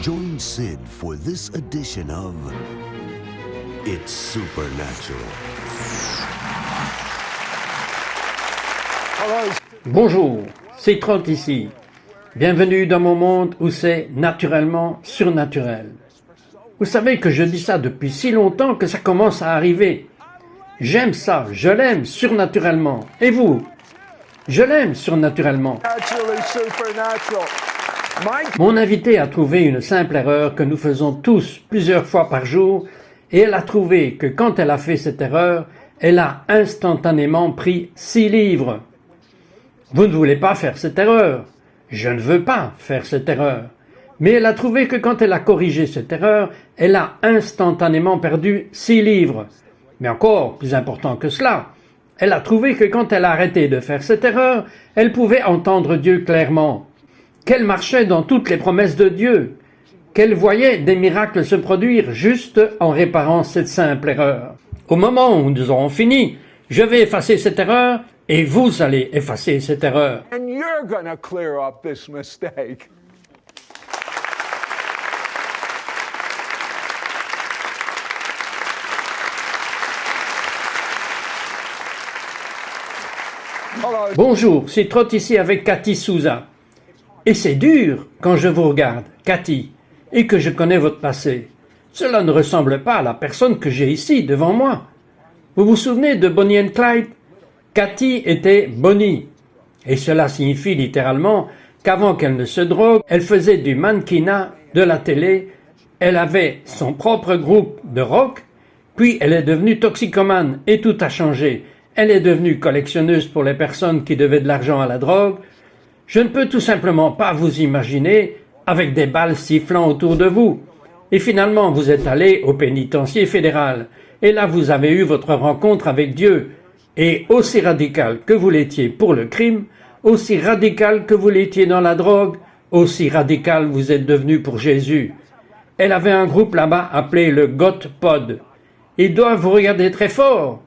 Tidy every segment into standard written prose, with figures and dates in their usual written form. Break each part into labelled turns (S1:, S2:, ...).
S1: Join Sid for this edition of It's Supernatural.
S2: Bonjour, c'est Trott ici. Bienvenue dans mon monde où c'est naturellement surnaturel. Vous savez que je dis ça depuis si longtemps que ça commence à arriver. J'aime ça, je l'aime surnaturellement. Et vous? Je l'aime surnaturellement. Mon invité a trouvé une simple erreur que nous faisons tous plusieurs fois par jour et elle a trouvé que quand elle a fait cette erreur, elle a instantanément pris 6 livres. Vous ne voulez pas faire cette erreur. Je ne veux pas faire cette erreur. Mais elle a trouvé que quand elle a corrigé cette erreur, elle a instantanément perdu 6 livres. Mais encore plus important que cela, elle a trouvé que quand elle a arrêté de faire cette erreur, elle pouvait entendre Dieu clairement, qu'elle marchait dans toutes les promesses de Dieu, qu'elle voyait des miracles se produire juste en réparant cette simple erreur. Au moment où nous aurons fini, je vais effacer cette erreur et vous allez effacer cette erreur.
S3: And you're gonna clear up this mistake.
S2: Bonjour, c'est Trott ici avec Cathy Souza. Et c'est dur quand je vous regarde, Cathy, et que je connais votre passé. Cela ne ressemble pas à la personne que j'ai ici devant moi. Vous vous souvenez de Bonnie and Clyde? Cathy était Bonnie. Et cela signifie littéralement qu'avant qu'elle ne se drogue, elle faisait du mannequinat, de la télé, elle avait son propre groupe de rock, puis elle est devenue toxicomane et tout a changé. Elle est devenue collectionneuse pour les personnes qui devaient de l'argent à la drogue. Je ne peux tout simplement pas vous imaginer avec des balles sifflant autour de vous. Et finalement, vous êtes allé au pénitencier fédéral. Et là, vous avez eu votre rencontre avec Dieu. Et aussi radical que vous l'étiez pour le crime, aussi radical que vous l'étiez dans la drogue, aussi radical vous êtes devenu pour Jésus. Elle avait un groupe là-bas appelé le Got Pod. Ils doivent vous regarder très fort.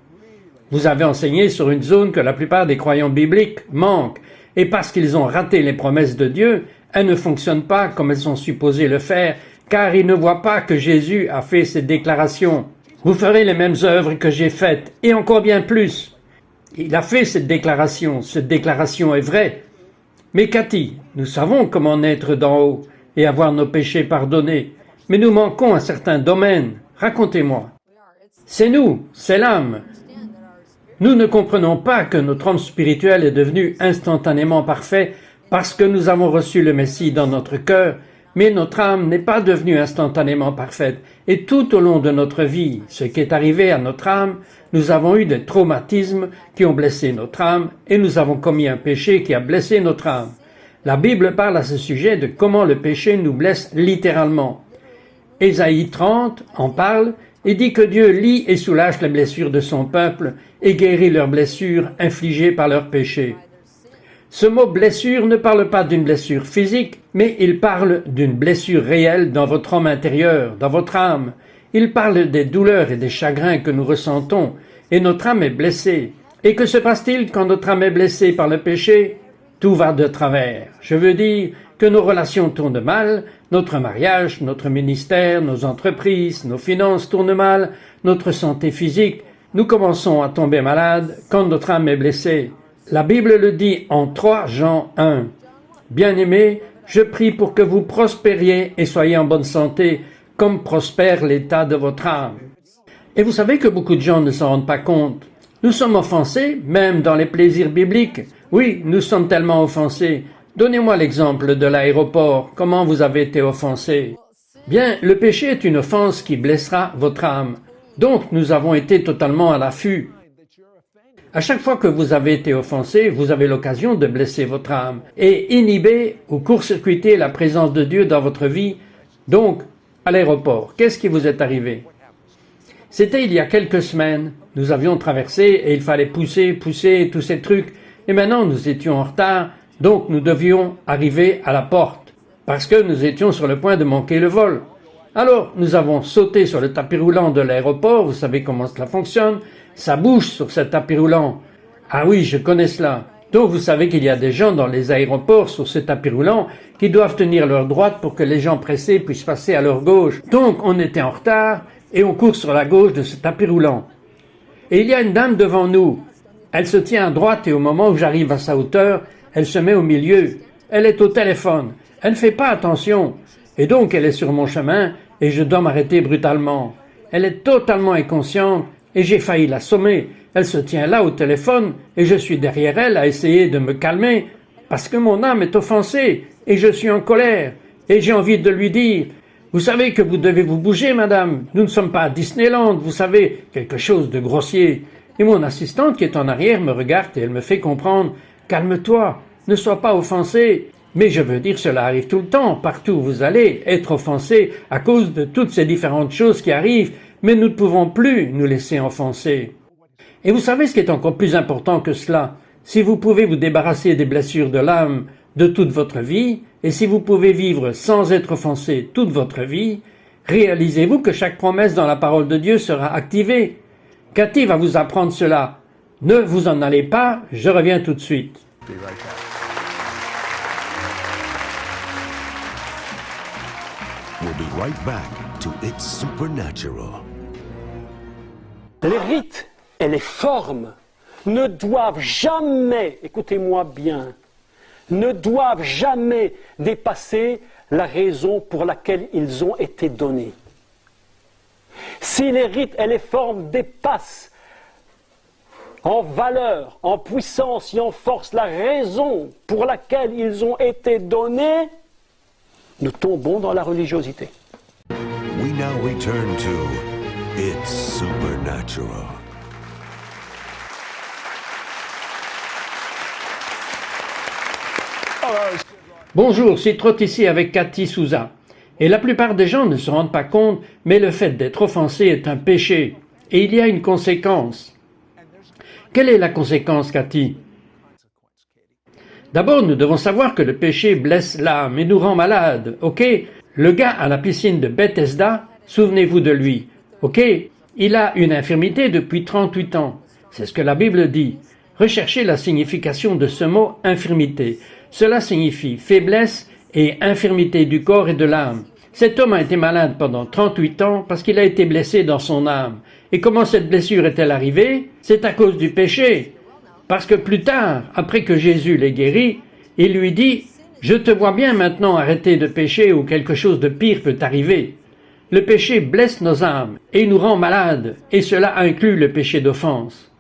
S2: Vous avez enseigné sur une zone que la plupart des croyants bibliques manquent, et parce qu'ils ont raté les promesses de Dieu, elles ne fonctionnent pas comme elles sont supposées le faire, car ils ne voient pas que Jésus a fait cette déclaration. Vous ferez les mêmes œuvres que j'ai faites, et encore bien plus. Il a fait cette déclaration est vraie. Mais Cathy, nous savons comment naître d'en haut et avoir nos péchés pardonnés, mais nous manquons à certains domaines. Racontez-moi. C'est nous, c'est l'âme. Nous ne comprenons pas que notre homme spirituel est devenu instantanément parfait parce que nous avons reçu le Messie dans notre cœur, mais notre âme n'est pas devenue instantanément parfaite. Et tout au long de notre vie, ce qui est arrivé à notre âme, nous avons eu des traumatismes qui ont blessé notre âme et nous avons commis un péché qui a blessé notre âme. La Bible parle à ce sujet de comment le péché nous blesse littéralement. Ésaïe 30 en parle et dit que Dieu lie et soulage les blessures de son peuple et guérit leurs blessures infligées par leurs péchés. Ce mot blessure ne parle pas d'une blessure physique, mais il parle d'une blessure réelle dans votre homme intérieur, dans votre âme. Il parle des douleurs et des chagrins que nous ressentons, et notre âme est blessée. Et que se passe-t-il quand notre âme est blessée par le péché? Tout va de travers. Je veux dire que nos relations tournent mal, notre mariage, notre ministère, nos entreprises, nos finances tournent mal, notre santé physique. Nous commençons à tomber malades quand notre âme est blessée. La Bible le dit en 3 Jean 1. Bien-aimés, je prie pour que vous prospériez et soyez en bonne santé, comme prospère l'état de votre âme. Et vous savez que beaucoup de gens ne s'en rendent pas compte. Nous sommes offensés, même dans les plaisirs bibliques. Oui, nous sommes tellement offensés. Donnez-moi l'exemple de l'aéroport. Comment vous avez été offensé? Bien, le péché est une offense qui blessera votre âme. Donc, nous avons été totalement à l'affût. À chaque fois que vous avez été offensé, vous avez l'occasion de blesser votre âme et inhiber ou court-circuiter la présence de Dieu dans votre vie. Donc, à l'aéroport, qu'est-ce qui vous est arrivé? C'était il y a quelques semaines. Nous avions traversé et il fallait pousser tous ces trucs. Et maintenant, nous étions en retard, donc nous devions arriver à la porte parce que nous étions sur le point de manquer le vol. Alors, nous avons sauté sur le tapis roulant de l'aéroport, vous savez comment cela fonctionne, ça bouge sur ce tapis roulant. Ah oui, je connais cela. Donc vous savez qu'il y a des gens dans les aéroports sur ce tapis roulant qui doivent tenir leur droite pour que les gens pressés puissent passer à leur gauche. Donc on était en retard et on court sur la gauche de ce tapis roulant. Et il y a une dame devant nous. Elle se tient à droite et au moment où j'arrive à sa hauteur, elle se met au milieu. Elle est au téléphone. Elle ne fait pas attention. Et donc elle est sur mon chemin et je dois m'arrêter brutalement. Elle est totalement inconsciente et j'ai failli l'assommer. Elle se tient là au téléphone et je suis derrière elle à essayer de me calmer parce que mon âme est offensée et je suis en colère et j'ai envie de lui dire « Vous savez que vous devez vous bouger, madame. Nous ne sommes pas à Disneyland, vous savez, quelque chose de grossier. » Et mon assistante qui est en arrière me regarde et elle me fait comprendre « Calme-toi, ne sois pas offensé. » Mais je veux dire, cela arrive tout le temps, partout où vous allez, être offensé à cause de toutes ces différentes choses qui arrivent, mais nous ne pouvons plus nous laisser offenser. Et vous savez ce qui est encore plus important que cela? Si vous pouvez vous débarrasser des blessures de l'âme de toute votre vie, et si vous pouvez vivre sans être offensé toute votre vie, réalisez-vous que chaque promesse dans la parole de Dieu sera activée. Cathy va vous apprendre cela. Ne vous en allez pas, je reviens tout de suite.
S1: We'll be right back to It's Supernatural.
S4: Les rites et les formes ne doivent jamais, écoutez-moi bien, ne doivent jamais dépasser la raison pour laquelle ils ont été donnés. Si les rites et les formes dépassent en valeur, en puissance et en force la raison pour laquelle ils ont été donnés, nous tombons dans la religiosité.
S1: We now return to It's Supernatural.
S2: Bonjour, c'est Trott ici avec Cathy Souza. Et la plupart des gens ne se rendent pas compte, mais le fait d'être offensé est un péché. Et il y a une conséquence. Quelle est la conséquence, Cathy? D'abord, nous devons savoir que le péché blesse l'âme et nous rend malade, ok? Le gars à la piscine de Bethesda, souvenez-vous de lui, ok? Il a une infirmité depuis 38 ans. C'est ce que la Bible dit. Recherchez la signification de ce mot « infirmité ». Cela signifie faiblesse et infirmité du corps et de l'âme. Cet homme a été malade pendant 38 ans parce qu'il a été blessé dans son âme. Et comment cette blessure est-elle arrivée? C'est à cause du péché. Parce que plus tard, après que Jésus l'ait guéri, il lui dit « Je te vois bien maintenant arrêter de pécher ou quelque chose de pire peut t'arriver. » Le péché blesse nos âmes et nous rend malades, et cela inclut le péché d'offense.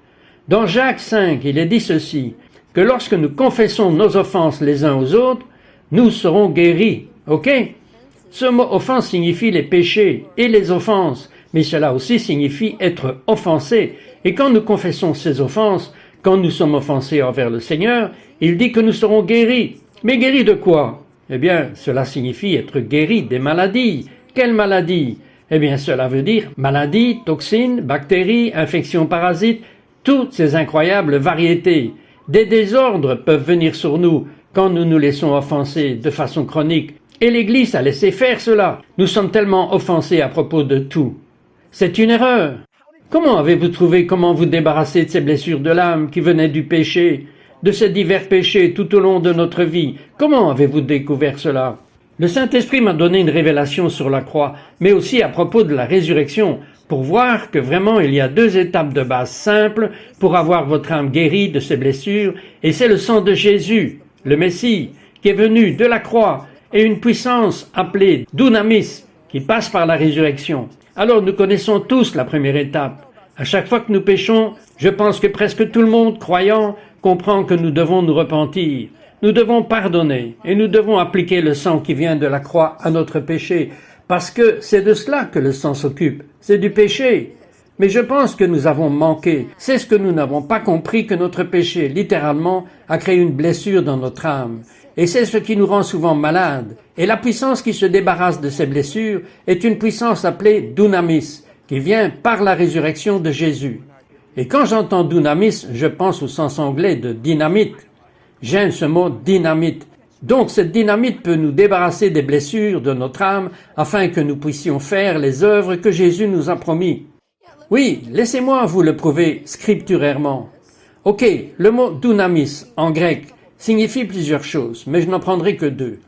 S2: Dans Jacques 5, il est dit ceci, que lorsque nous confessons nos offenses les uns aux autres, nous serons guéris, ok? Ce mot « offense » signifie les péchés et les offenses, mais cela aussi signifie être offensé. Et quand nous confessons ces offenses, quand nous sommes offensés envers le Seigneur, il dit que nous serons guéris. Mais guéris de quoi? Eh bien, cela signifie être guéris des maladies. Quelles maladies? Eh bien, cela veut dire maladies, toxines, bactéries, infections parasites, toutes ces incroyables variétés. Des désordres peuvent venir sur nous quand nous nous laissons offenser de façon chronique. Et l'Église a laissé faire cela. Nous sommes tellement offensés à propos de tout. C'est une erreur. Comment avez-vous trouvé comment vous débarrasser de ces blessures de l'âme qui venaient du péché, de ces divers péchés tout au long de notre vie? Comment avez-vous découvert cela? Le Saint-Esprit m'a donné une révélation sur la croix, mais aussi à propos de la résurrection, pour voir que vraiment il y a 2 étapes de base simples pour avoir votre âme guérie de ces blessures, et c'est le sang de Jésus, le Messie, qui est venu de la croix, et une puissance appelée dunamis, qui passe par la résurrection. Alors nous connaissons tous la première étape. À chaque fois que nous péchons, je pense que presque tout le monde, croyant, comprend que nous devons nous repentir. Nous devons pardonner, et nous devons appliquer le sang qui vient de la croix à notre péché, parce que c'est de cela que le sang s'occupe, c'est du péché. Mais je pense que nous avons manqué. C'est ce que nous n'avons pas compris, que notre péché, littéralement, a créé une blessure dans notre âme. Et c'est ce qui nous rend souvent malades. Et la puissance qui se débarrasse de ces blessures est une puissance appelée dunamis, qui vient par la résurrection de Jésus. Et quand j'entends dunamis, je pense au sens anglais de dynamite. J'aime ce mot dynamite. Donc cette dynamite peut nous débarrasser des blessures de notre âme afin que nous puissions faire les œuvres que Jésus nous a promis. Oui, laissez-moi vous le prouver scripturairement. Ok, le mot dunamis en grec signifie plusieurs choses, mais je n'en prendrai que deux.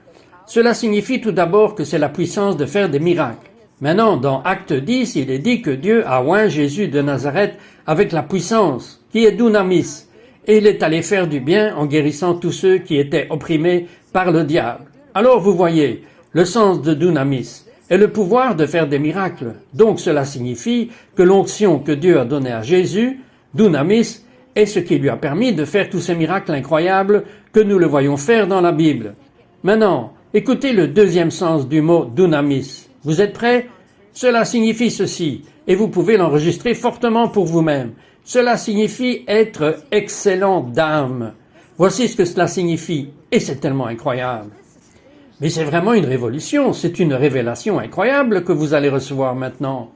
S2: Cela signifie tout d'abord que c'est la puissance de faire des miracles. Maintenant, dans Acte 10, il est dit que Dieu a oint Jésus de Nazareth avec la puissance, qui est dunamis, et il est allé faire du bien en guérissant tous ceux qui étaient opprimés par le diable. Alors vous voyez, le sens de dunamis est le pouvoir de faire des miracles. Donc cela signifie que l'onction que Dieu a donnée à Jésus, dunamis, est ce qui lui a permis de faire tous ces miracles incroyables que nous le voyons faire dans la Bible. Maintenant, écoutez le deuxième sens du mot dunamis. Vous êtes prêts? Cela signifie ceci, et vous pouvez l'enregistrer fortement pour vous-même. Cela signifie être excellent d'âme. Voici ce que cela signifie, et c'est tellement incroyable. Mais c'est vraiment une révolution, c'est une révélation incroyable que vous allez recevoir maintenant.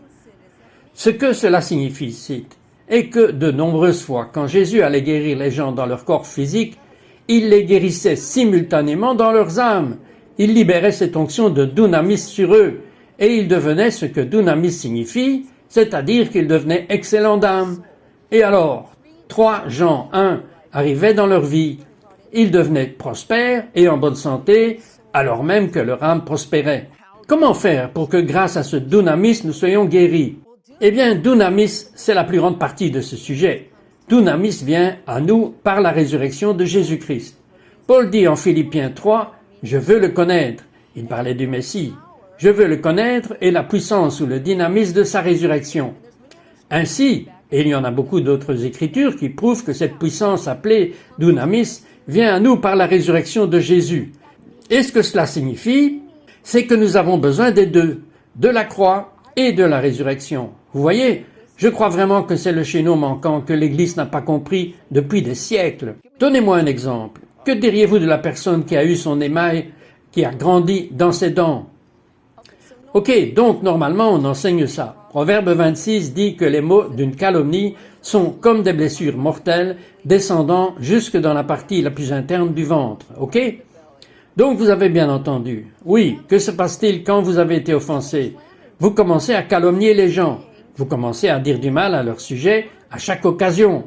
S2: Ce que cela signifie, est que de nombreuses fois, quand Jésus allait guérir les gens dans leur corps physique, il les guérissait simultanément dans leurs âmes. Il libérait cette onction de dunamis sur eux, et ils devenaient ce que dunamis signifie, c'est-à-dire qu'ils devenaient excellents d'âme. Et alors, 3 Jean 1 arrivait dans leur vie. Ils devenaient prospères et en bonne santé, alors même que leur âme prospérait. Comment faire pour que grâce à ce dunamis, nous soyons guéris? Eh bien, dunamis, c'est la plus grande partie de ce sujet. Dunamis vient à nous par la résurrection de Jésus-Christ. Paul dit en Philippiens 3, « Je veux le connaître ». Il parlait du Messie. « Je veux le connaître et la puissance ou le dynamisme de sa résurrection ». Ainsi, et il y en a beaucoup d'autres écritures qui prouvent que cette puissance appelée dunamis vient à nous par la résurrection de Jésus. Et ce que cela signifie, c'est que nous avons besoin des deux, de la croix et de la résurrection. Vous voyez, je crois vraiment que c'est le chaînon manquant que l'Église n'a pas compris depuis des siècles. Donnez-moi un exemple. Que diriez-vous de la personne qui a eu son émail, qui a grandi dans ses dents? Ok, donc normalement on enseigne ça. Proverbe 26 dit que les mots d'une calomnie sont comme des blessures mortelles descendant jusque dans la partie la plus interne du ventre. Ok? Donc vous avez bien entendu. Oui, que se passe-t-il quand vous avez été offensé? Vous commencez à calomnier les gens. Vous commencez à dire du mal à leur sujet à chaque occasion.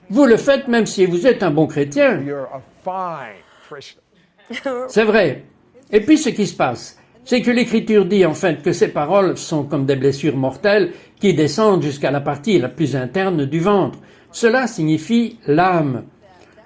S2: Vous le faites même si vous êtes un bon chrétien.
S3: You're a fine Christian.
S2: C'est vrai. Et puis ce qui se passe, c'est que l'Écriture dit en fait que ces paroles sont comme des blessures mortelles qui descendent jusqu'à la partie la plus interne du ventre. Cela signifie l'âme.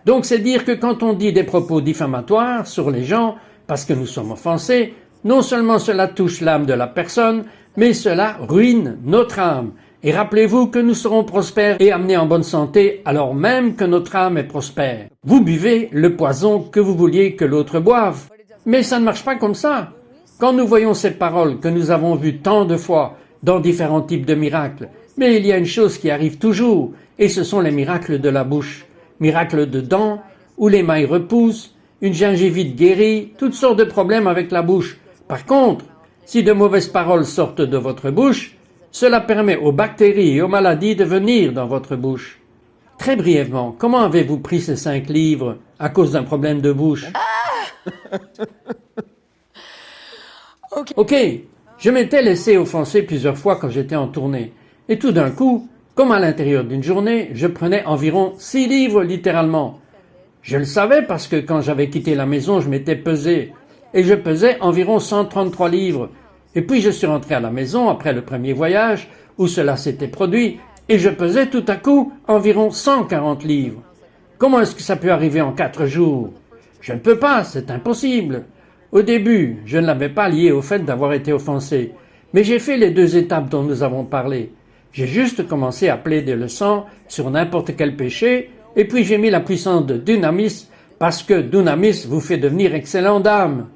S2: Donc c'est dire que quand on dit des propos diffamatoires sur les gens, parce que nous sommes offensés, non seulement cela touche l'âme de la personne, mais cela ruine notre âme. Et rappelez-vous que nous serons prospères et amenés en bonne santé alors même que notre âme est prospère. Vous buvez le poison que vous vouliez que l'autre boive. Mais ça ne marche pas comme ça. Quand nous voyons ces paroles que nous avons vues tant de fois dans différents types de miracles, mais il y a une chose qui arrive toujours, et ce sont les miracles de la bouche. Miracles de dents, où l'émail repousse, une gingivite guérie, toutes sortes de problèmes avec la bouche. Par contre, si de mauvaises paroles sortent de votre bouche, cela permet aux bactéries et aux maladies de venir dans votre bouche. Très brièvement, comment avez-vous pris ces 5 livres à cause d'un problème de bouche? Ok, je m'étais laissé offenser plusieurs fois quand j'étais en tournée. Et tout d'un coup, comme à l'intérieur d'une journée, je prenais environ 6 livres littéralement. Je le savais parce que quand j'avais quitté la maison, je m'étais pesé. Et je pesais environ 133 livres. Et puis je suis rentré à la maison après le premier voyage, où cela s'était produit, et je pesais tout à coup environ 140 livres. Comment est-ce que ça peut arriver en 4 jours? Je ne peux pas, c'est impossible. Au début, je ne l'avais pas lié au fait d'avoir été offensé, mais j'ai fait les 2 étapes dont nous avons parlé. J'ai juste commencé à plaider le sang sur n'importe quel péché, et puis j'ai mis la puissance de dunamis, parce que dunamis vous fait devenir excellent d'âme.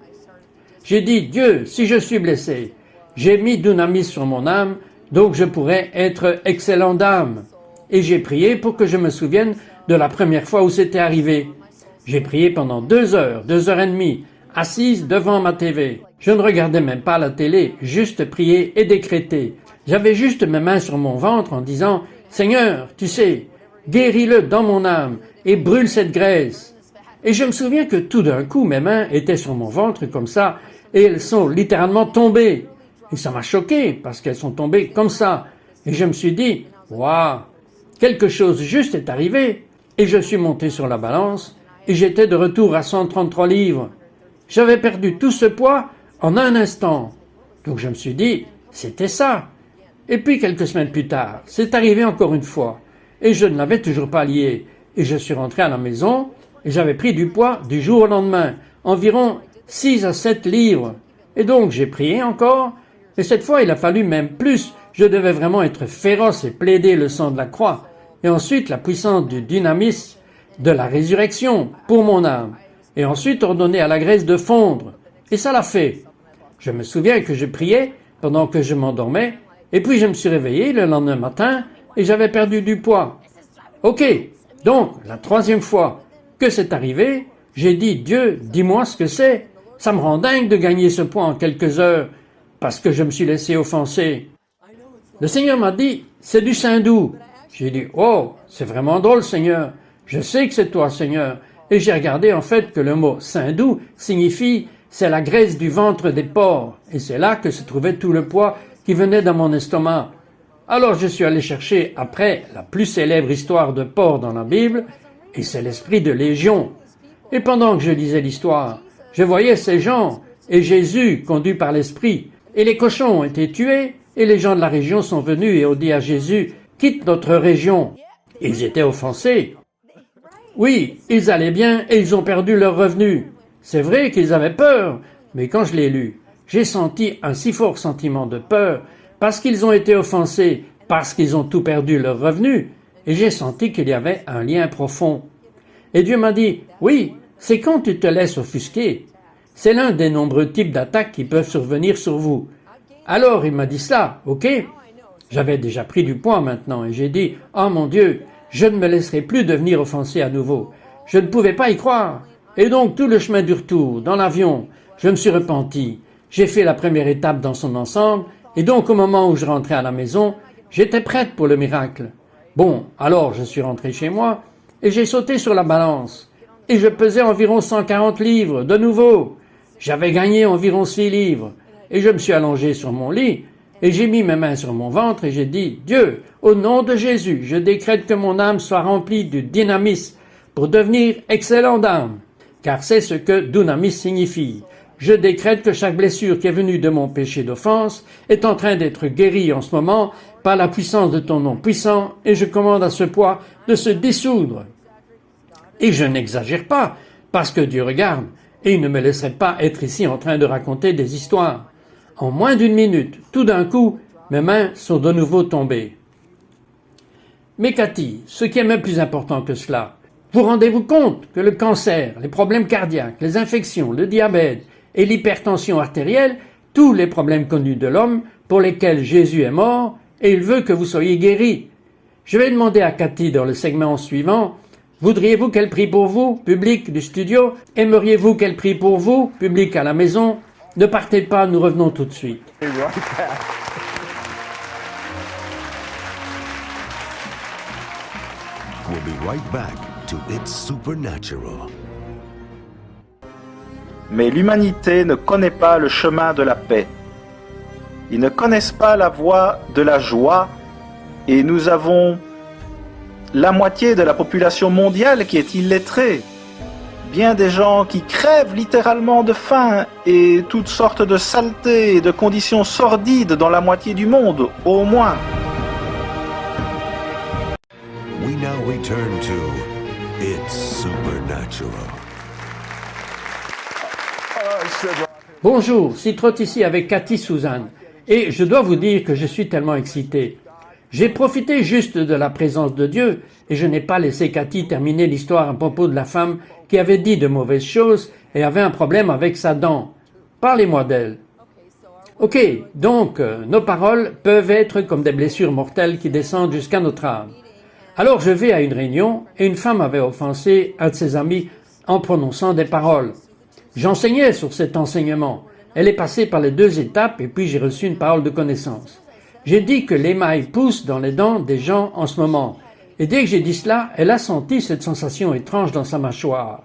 S2: J'ai dit, Dieu, si je suis blessé, j'ai mis dunamis sur mon âme, donc je pourrais être excellent d'âme. Et j'ai prié pour que je me souvienne de la première fois où c'était arrivé. J'ai prié pendant 2 heures, 2 heures et demie, assise devant ma TV. Je ne regardais même pas la télé, juste prier et décréter. J'avais juste mes mains sur mon ventre en disant, Seigneur, tu sais, guéris-le dans mon âme et brûle cette graisse. Et je me souviens que tout d'un coup, mes mains étaient sur mon ventre comme ça, et elles sont littéralement tombées. Et ça m'a choqué, parce qu'elles sont tombées comme ça. Et je me suis dit, waouh, quelque chose juste est arrivé. Et je suis monté sur la balance et j'étais de retour à 133 livres. J'avais perdu tout ce poids en un instant. Donc je me suis dit, c'était ça. Et puis quelques semaines plus tard, c'est arrivé encore une fois. Et je ne l'avais toujours pas lié. Et je suis rentré à la maison et j'avais pris du poids du jour au lendemain, environ 6 à 7 livres. Et donc j'ai prié encore, et cette fois il a fallu même plus. Je devais vraiment être féroce et plaider le sang de la croix. Et ensuite la puissance du dynamisme de la résurrection pour mon âme. Et ensuite ordonner à la graisse de fondre. Et ça l'a fait. Je me souviens que je priais pendant que je m'endormais, et puis je me suis réveillé le lendemain matin et j'avais perdu du poids. Ok, donc la troisième fois que c'est arrivé, j'ai dit, Dieu, dis-moi ce que c'est. Ça me rend dingue de gagner ce poids en quelques heures parce que je me suis laissé offenser. Le Seigneur m'a dit, c'est du saindoux. J'ai dit, oh, c'est vraiment drôle, Seigneur. Je sais que c'est toi, Seigneur. Et j'ai regardé en fait que le mot saindoux signifie c'est la graisse du ventre des porcs. Et c'est là que se trouvait tout le poids qui venait dans mon estomac. Alors je suis allé chercher après la plus célèbre histoire de porc dans la Bible, et c'est l'esprit de Légion. Et pendant que je lisais l'histoire, je voyais ces gens et Jésus conduit par l'esprit. Et les cochons ont été tués, et les gens de la région sont venus et ont dit à Jésus, quitte notre région. Ils étaient offensés. Oui, ils allaient bien et ils ont perdu leurs revenus. C'est vrai qu'ils avaient peur, mais quand je l'ai lu, j'ai senti un si fort sentiment de peur parce qu'ils ont été offensés, parce qu'ils ont tout perdu leurs revenus, et j'ai senti qu'il y avait un lien profond. Et Dieu m'a dit, oui, c'est quand tu te laisses offusquer. C'est l'un des nombreux types d'attaques qui peuvent survenir sur vous. Alors il m'a dit cela, ok? J'avais déjà pris du poids maintenant et j'ai dit, oh mon Dieu, je ne me laisserai plus devenir offensé à nouveau. Je ne pouvais pas y croire. Et donc tout le chemin du retour, dans l'avion, je me suis repenti. J'ai fait la première étape dans son ensemble, et donc au moment où je rentrais à la maison, j'étais prête pour le miracle. Bon, alors je suis rentré chez moi, et j'ai sauté sur la balance. Et je pesais environ 140 livres, de nouveau. J'avais gagné environ 6 livres. Et je me suis allongé sur mon lit, et j'ai mis mes mains sur mon ventre, et j'ai dit, Dieu, au nom de Jésus, je décrète que mon âme soit remplie du dynamisme pour devenir excellent d'âme. Car c'est ce que dunamis signifie. Je décrète que chaque blessure qui est venue de mon péché d'offense est en train d'être guérie en ce moment par la puissance de ton nom puissant, et je commande à ce poids de se dissoudre. Et je n'exagère pas, parce que Dieu regarde, et il ne me laisserait pas être ici en train de raconter des histoires. En moins d'une minute, tout d'un coup, mes mains sont de nouveau tombées. Mais Cathy, ce qui est même plus important que cela, vous rendez-vous compte que le cancer, les problèmes cardiaques, les infections, le diabète et l'hypertension artérielle, tous les problèmes connus de l'homme pour lesquels Jésus est mort, et il veut que vous soyez guéris. Je vais demander à Cathy dans le segment suivant, voudriez-vous qu'elle prie pour vous, public du studio? Aimeriez-vous qu'elle prie pour vous, public à la maison? Ne partez pas, nous revenons tout de suite.
S1: We'll be right back to It's Supernatural.
S5: Mais l'humanité ne connaît pas le chemin de la paix. Ils ne connaissent pas la voie de la joie, et nous avons la moitié de la population mondiale qui est illettrée. Bien des gens qui crèvent littéralement de faim et toutes sortes de saletés et de conditions sordides dans la moitié du monde, au moins.
S1: We now return to It's Supernatural.
S2: Bonjour, c'est Trot ici avec Cathy Suzanne. Et je dois vous dire que je suis tellement excité. J'ai profité juste de la présence de Dieu et je n'ai pas laissé Cathy terminer l'histoire à propos de la femme qui avait dit de mauvaises choses et avait un problème avec sa dent. Parlez-moi d'elle. Ok, donc nos paroles peuvent être comme des blessures mortelles qui descendent jusqu'à notre âme. Alors je vais à une réunion et une femme avait offensé un de ses amis en prononçant des paroles. J'enseignais sur cet enseignement. Elle est passée par les 2 étapes et puis j'ai reçu une parole de connaissance. J'ai dit que l'émail pousse dans les dents des gens en ce moment. Et dès que j'ai dit cela, elle a senti cette sensation étrange dans sa mâchoire.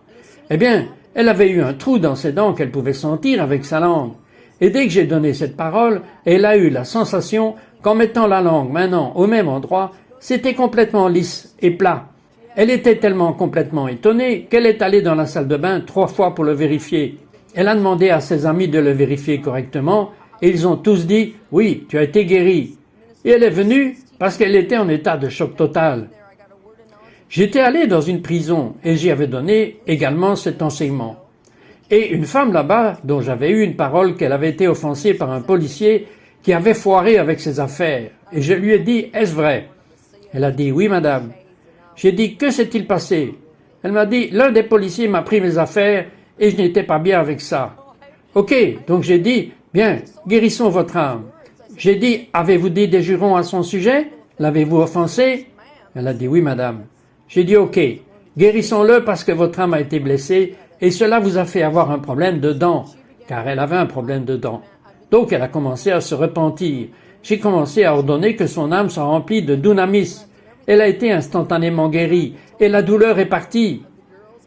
S2: Eh bien, elle avait eu un trou dans ses dents qu'elle pouvait sentir avec sa langue. Et dès que j'ai donné cette parole, elle a eu la sensation qu'en mettant la langue maintenant au même endroit, c'était complètement lisse et plat. Elle était tellement complètement étonnée qu'elle est allée dans la salle de bain 3 fois pour le vérifier. Elle a demandé à ses amis de le vérifier correctement et ils ont tous dit « Oui, tu as été guérie ». Et elle est venue parce qu'elle était en état de choc total. J'étais allé dans une prison et j'y avais donné également cet enseignement. Et une femme là-bas, dont j'avais eu une parole qu'elle avait été offensée par un policier qui avait foiré avec ses affaires. Et je lui ai dit « Est-ce vrai ?» Elle a dit « Oui, madame ». J'ai dit « Que s'est-il passé ?» Elle m'a dit « L'un des policiers m'a pris mes affaires et je n'étais pas bien avec ça. » Ok, donc j'ai dit « Bien, guérissons votre âme. » J'ai dit « Avez-vous dit des jurons à son sujet? L'avez-vous offensé? » Elle a dit « Oui, madame. » J'ai dit « Ok, guérissons-le parce que votre âme a été blessée et cela vous a fait avoir un problème de dents. » Car elle avait un problème de dents. Donc elle a commencé à se repentir. J'ai commencé à ordonner que son âme soit remplie de dunamis. Elle a été instantanément guérie et la douleur est partie.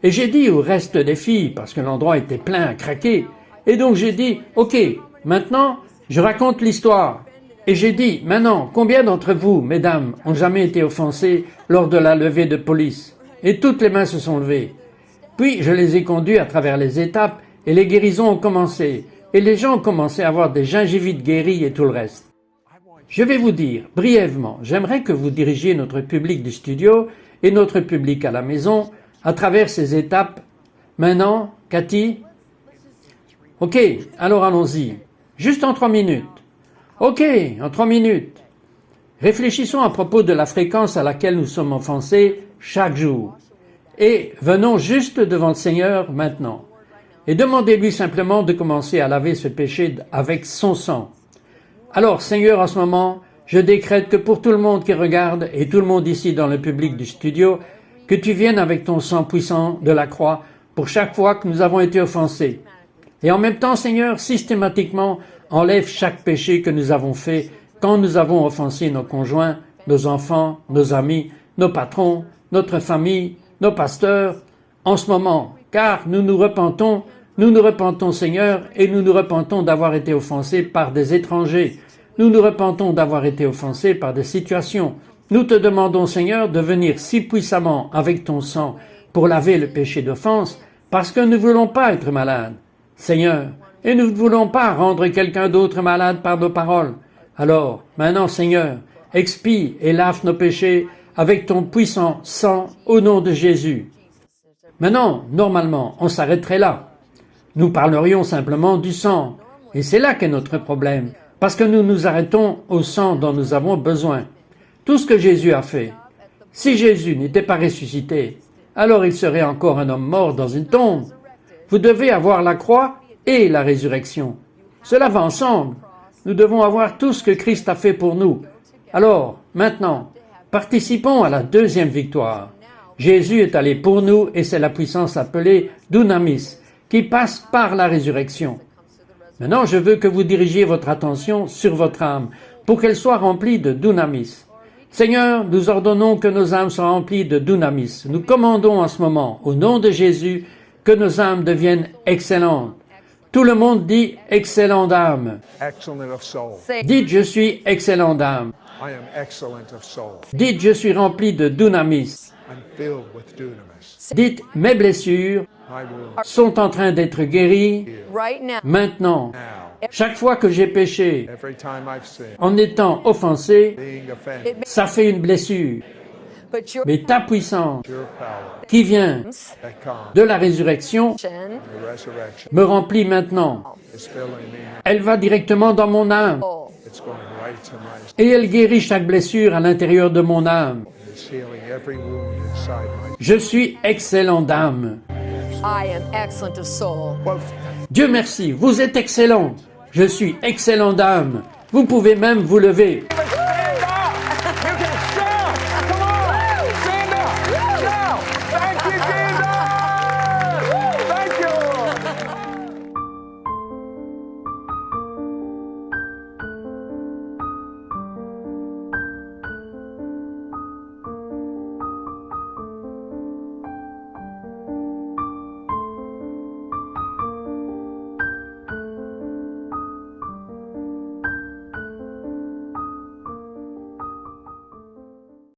S2: Et j'ai dit au reste des filles, parce que l'endroit était plein à craquer, et donc j'ai dit « Ok, maintenant je raconte l'histoire. » Et j'ai dit « Maintenant, combien d'entre vous, mesdames, ont jamais été offensées lors de la levée de police ?» Et toutes les mains se sont levées. Puis je les ai conduits à travers les étapes et les guérisons ont commencé. Et les gens ont commencé à avoir des gingivites guéris et tout le reste. Je vais vous dire, brièvement, j'aimerais que vous dirigiez notre public du studio et notre public à la maison à travers ces étapes. Maintenant, Cathy? Ok, alors allons-y. Juste en 3 minutes. Ok, en 3 minutes. Réfléchissons à propos de la fréquence à laquelle nous sommes offensés chaque jour. Et venons juste devant le Seigneur maintenant. Et demandez-lui simplement de commencer à laver ce péché avec son sang. Alors, Seigneur, en ce moment, je décrète que pour tout le monde qui regarde et tout le monde ici dans le public du studio, que tu viennes avec ton sang puissant de la croix pour chaque fois que nous avons été offensés. Et en même temps, Seigneur, systématiquement, enlève chaque péché que nous avons fait quand nous avons offensé nos conjoints, nos enfants, nos amis, nos patrons, notre famille, nos pasteurs, en ce moment, car nous nous repentons, Seigneur, et nous nous repentons d'avoir été offensés par des étrangers. Nous nous repentons d'avoir été offensés par des situations. Nous te demandons, Seigneur, de venir si puissamment avec ton sang pour laver le péché d'offense, parce que nous ne voulons pas être malades, Seigneur, et nous ne voulons pas rendre quelqu'un d'autre malade par nos paroles. Alors, maintenant, Seigneur, expie et lave nos péchés avec ton puissant sang au nom de Jésus. Maintenant, normalement, on s'arrêterait là. Nous parlerions simplement du sang. Et c'est là qu'est notre problème, parce que nous nous arrêtons au sang dont nous avons besoin. Tout ce que Jésus a fait. Si Jésus n'était pas ressuscité, alors il serait encore un homme mort dans une tombe. Vous devez avoir la croix et la résurrection. Cela va ensemble. Nous devons avoir tout ce que Christ a fait pour nous. Alors, maintenant, participons à la deuxième victoire. Jésus est allé pour nous et c'est la puissance appelée dunamis, qui passe par la résurrection. Maintenant, je veux que vous dirigiez votre attention sur votre âme pour qu'elle soit remplie de dunamis. Seigneur, nous ordonnons que nos âmes soient remplies de dunamis. Nous commandons en ce moment, au nom de Jésus, que nos âmes deviennent excellentes. Tout le monde dit « excellent d'âme ».
S3: Excellent of soul.
S2: Dites « je suis excellent d'âme
S3: I am excellent of soul. ».
S2: Dites « je suis rempli de dunamis ».
S3: I'm filled with dunamis.
S2: Dites « mes blessures
S3: I will
S2: sont en train d'être guéries
S6: Right now.
S2: maintenant ».
S3: now,
S2: Chaque fois que j'ai péché
S3: every time I've sinned,
S2: en étant offensé,
S3: being offended,
S2: ça fait une blessure.
S6: But your
S2: Mais ta puissance
S3: your power
S2: qui vient
S3: that comes
S2: de la résurrection
S3: from the resurrection
S2: me remplit maintenant.
S3: is filling me.
S2: Elle va directement dans mon âme
S3: It's going right to my
S2: et elle guérit chaque blessure à l'intérieur de mon âme.
S3: It's healing every wound inside my.
S2: Je suis excellent d'âme.
S6: I am excellent of soul.
S3: Well,
S2: Dieu merci, vous êtes excellent. Je suis excellent d'âme. Vous pouvez même vous lever.